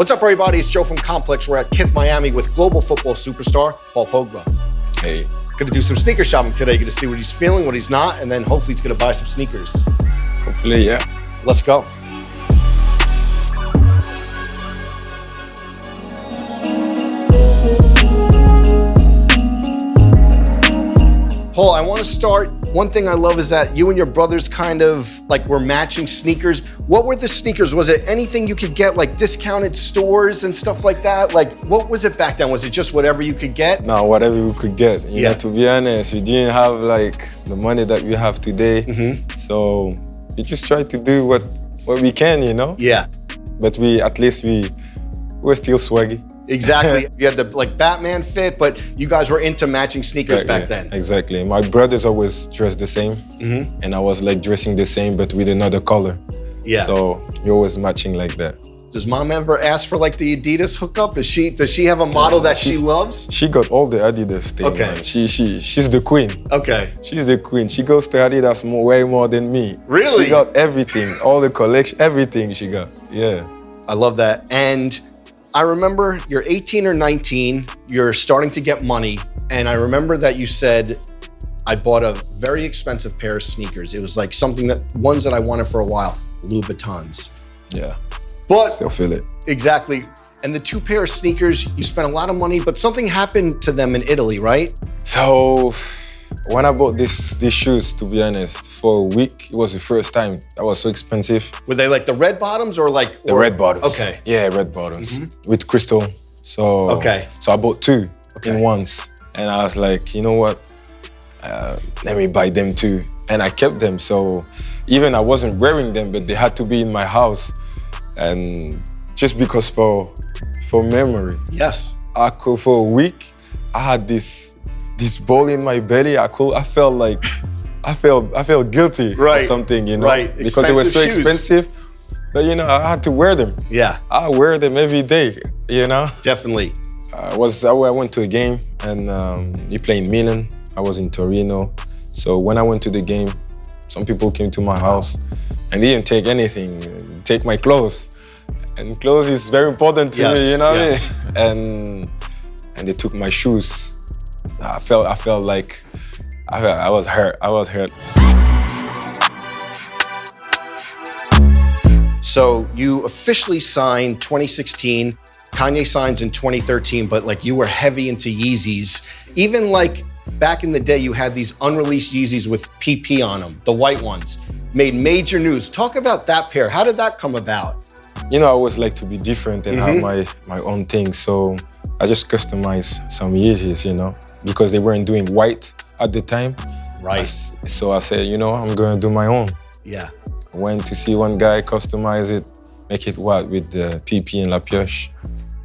What's up, everybody? It's Joe from Complex. We're at Kith Miami with global football superstar Paul Pogba. Hey. Gonna do some sneaker shopping today. Gonna see what he's feeling, what he's not, and then hopefully he's gonna buy some sneakers. Hopefully, yeah. Let's go. Paul, I want to start. One thing I love is that you and your brothers kind of like were matching sneakers. What were the sneakers? Was it anything you could get, like discounted stores and stuff like that? Like, what was it back then? Was it just whatever you could get? No, whatever you could get. You know, to be honest, we didn't have like the money that we have today. So we just try to do what we can, you know? Yeah. But at least we're still swaggy. Exactly. You had the like Batman fit, but you guys were into matching sneakers back then. Exactly. My brothers always dressed the same, and I was like dressing the same, but with another color. Yeah. So you're always matching like that. Does mom ever ask for like the Adidas hookup? Does she have a model that she loves? She got all the Adidas thing. Okay. Man. She's the queen. Okay. She's the queen. She goes to Adidas way more than me. Really? She got everything, all the collection, everything she got. Yeah. I love that. And I remember you're 18 or 19, you're starting to get money. And I remember that you said, I bought a very expensive pair of sneakers. It was like ones that I wanted for a while, Louboutins. Yeah. But still feel it. Exactly. And the two pair of sneakers, you spent a lot of money, but something happened to them in Italy, right? So when I bought these shoes, to be honest, for a week, it was the first time. That was so expensive. Were they like the red bottoms or like? The red bottoms. Okay. Yeah, red bottoms with crystal. So okay. So I bought two in once, and I was like, you know what? Let me buy them too, and I kept them. So even I wasn't wearing them, but they had to be in my house, and just because for memory. Yes. I could for a week. I had this ball in my belly. I felt like I felt guilty or something, you know, because they were so expensive. But you know, I had to wear them. Yeah, I wear them every day. You know, definitely. I went to a game and he played in Milan. I was in Torino. So when I went to the game, some people came to my house and they didn't take anything. Take my clothes, and clothes is very important to me. You know what I mean? And they took my shoes. I felt like I was hurt. I was hurt. So you officially signed 2016. Kanye signs in 2013, but like you were heavy into Yeezys. Even like back in the day, you had these unreleased Yeezys with PP on them, the white ones. Made major news. Talk about that pair. How did that come about? You know, I always like to be different and have my own thing. So I just customized some Yeezys, you know, because they weren't doing white at the time. Right. So I said, you know, I'm gonna do my own. Yeah. I went to see one guy customize it, make it with the PP and La Pioche.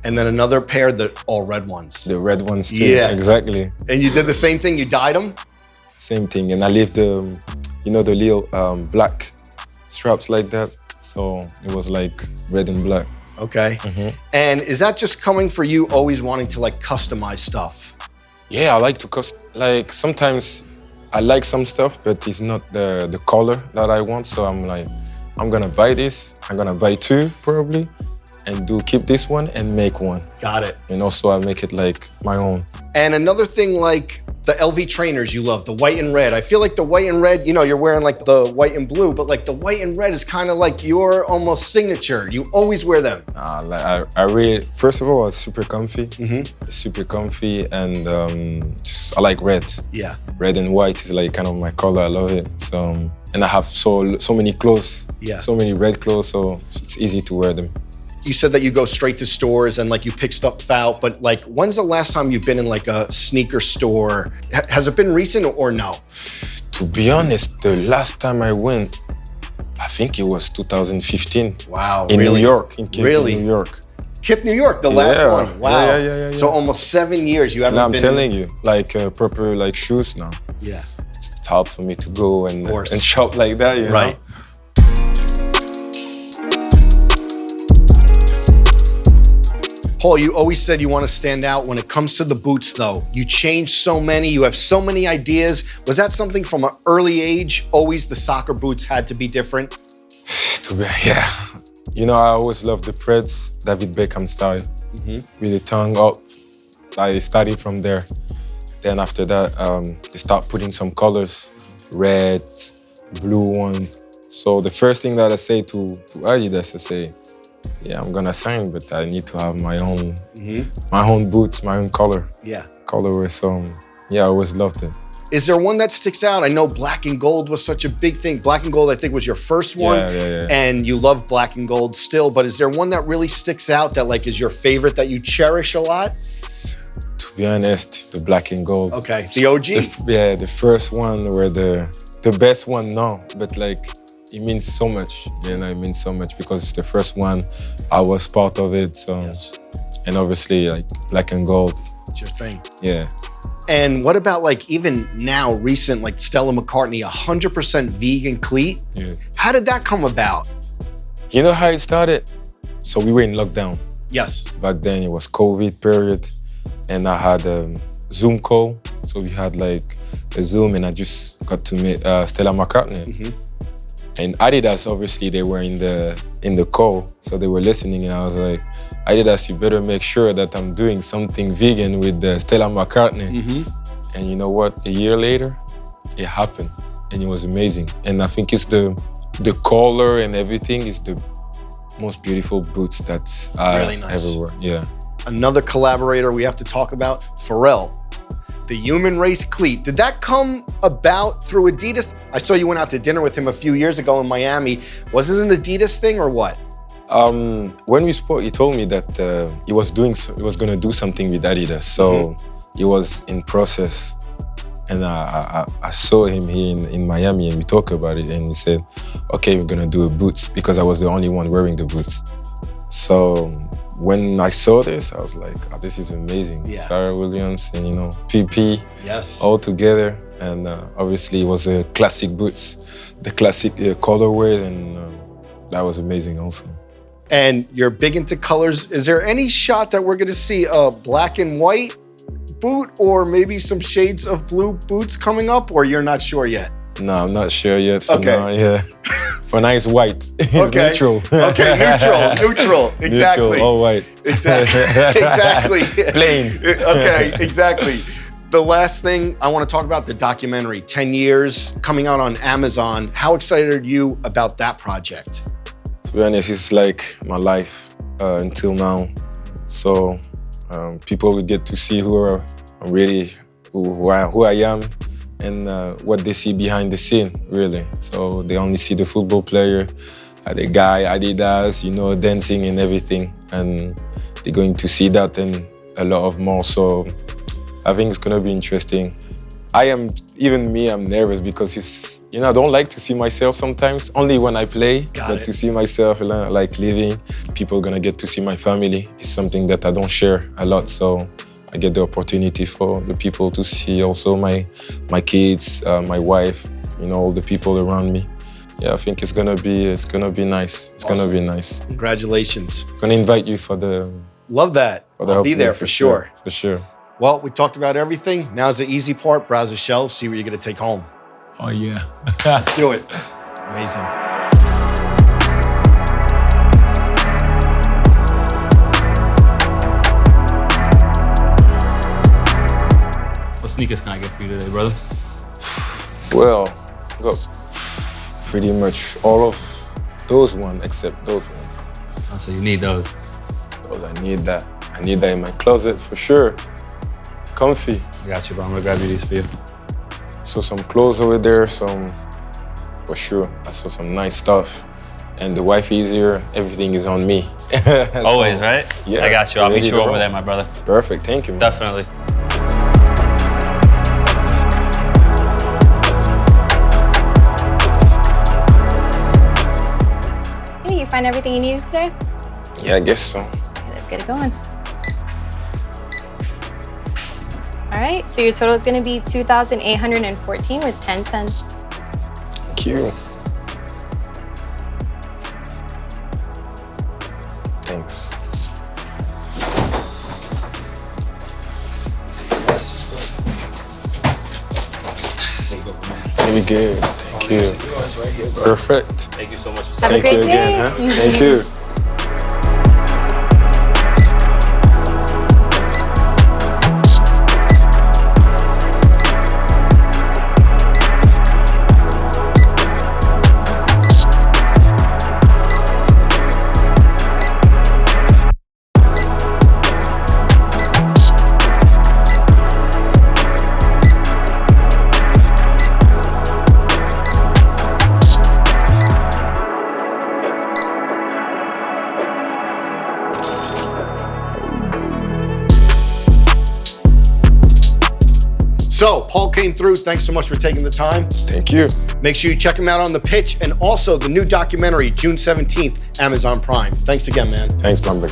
And then another pair, the all red ones. The red ones too, exactly. And you did the same thing, you dyed them? Same thing, and I left the little black straps like that. So it was like red and black. Okay. And is that just coming for you always wanting to like customize stuff? Yeah, I like to sometimes I like some stuff, but it's not the color that I want. So I'm like, I'm gonna buy this. I'm gonna buy two probably, and keep this one and make one. Got it. You know, so I make it like my own. And another thing, like the LV trainers you love, the white and red. I feel like the white and red, you know, you're wearing like the white and blue, but like the white and red is kind of like your almost signature. You always wear them. I really, first of all, it's super comfy. Super comfy, and I like red. Yeah. Red and white is like kind of my color. I love it. So, and I have so many clothes. Yeah. So many red clothes, so it's easy to wear them. You said that you go straight to stores and like you pick stuff out, but like when's the last time you've been in like a sneaker store? Has it been recent or no? To be honest, the last time I went, I think it was 2015. Wow, in really? New York, in Kith, really? New York. Kith, New York, the last one. Wow. Yeah. So almost 7 years you haven't been. I'm telling you, like proper like shoes now. Yeah. It's hard for me to go and shop like that, you know? Paul, you always said you want to stand out. When it comes to the boots, though, you changed so many. You have so many ideas. Was that something from an early age? Always the soccer boots had to be different? Yeah. You know, I always loved the Preds, David Beckham style, with the tongue up. I studied from there. Then after that, they start putting some colors, reds, blue ones. So the first thing that I say to Adidas, I say, yeah, I'm gonna sign, but I need to have my own boots, my own colorway. So yeah, I always loved it. Is there one that sticks out? I know black and gold was such a big thing. Black and gold, I think, was your first one. Yeah. And you love black and gold still, but is there one that really sticks out that like is your favorite that you cherish a lot? To be honest, the black and gold. Okay, the OG? The first one were the best one now, but like, it means so much, you know, it means so much because it's the first one, I was part of it, so. Yes. And obviously, like, black and gold. It's your thing. Yeah. And what about like even now, recent, like Stella McCartney, 100% vegan cleat? Yeah. How did that come about? You know how it started? So we were in lockdown. Yes. Back then it was COVID period, and I had a Zoom call. So we had like a Zoom, and I just got to meet Stella McCartney. And Adidas, obviously, they were in the call, so they were listening, and I was like, Adidas, you better make sure that I'm doing something vegan with Stella McCartney. And you know what? A year later, it happened, and it was amazing. And I think it's the color and everything is the most beautiful boots that I Really nice. ever wore. Yeah. Another collaborator we have to talk about, Pharrell. The Human Race cleat. Did that come about through Adidas? I saw you went out to dinner with him a few years ago in Miami. Was it an Adidas thing or what? When we spoke, he told me that he was going to do something with Adidas. So he was in process, and I saw him here in Miami, and we talked about it. And he said, "Okay, we're going to do a boots," because I was the only one wearing the boots. So when I saw this, I was like, oh, "This is amazing." Yeah. Sarah Williams and PP, Yes. all together, and obviously it was a classic boots, the classic colorway, and that was amazing also. And you're big into colors. Is there any shot that we're gonna see a black and white boot or maybe some shades of blue boots coming up, or you're not sure yet? No, I'm not sure yet. For Okay. now, yeah. For now, it's white. It's Okay. neutral. Okay, neutral, exactly. Neutral, all white. Exactly. Plain. Okay, exactly. The last thing I want to talk about, the documentary, 10 years, coming out on Amazon. How excited are you about that project? To be honest, it's like my life until now. So people will get to see who I am, and what they see behind the scene, really. So they only see the football player, the guy, Adidas, dancing and everything. And they're going to see that and a lot of more. So I think it's gonna be interesting. I'm nervous because I don't like to see myself sometimes, only when I play, but to see myself like living, people are gonna get to see my family. It's something that I don't share a lot, so I get the opportunity for the people to see also my kids, my wife, all the people around me. Yeah, I think it's gonna be nice. It's Awesome. gonna be nice. Congratulations. Gonna invite you for the. Love that. I'll be there for sure. For sure. Well, we talked about everything. Now's the easy part. Browse the shelves, see what you're gonna take home. Oh yeah. Let's do it. Amazing. What sneakers can I get for you today, brother? Well, I got pretty much all of those ones except those ones. Oh, so you need those. I need that. I need that in my closet for sure. Comfy. I got you, bro. I'm gonna grab you these for you. Saw some clothes over there, for sure. I saw some nice stuff. And the wife is here, everything is on me. Always, right? Yeah. I got you. I'll meet ready you to over roll. there, my brother. Perfect, thank you, man. Definitely. Hey, you find everything you need today? Yeah, I guess so. Let's get it going. All right, so your total is gonna be $2,814 with 10 cents. Thank you. Thanks. Very good. Thank you. Thank you. Perfect. Thank you so much for Have a Thank you great day. again. Huh? Thank you. So Paul came through. Thanks so much for taking the time. Thank you. Make sure you check him out on The Pitch and also the new documentary, June 17th, Amazon Prime. Thanks again, man. Thanks, Plumber.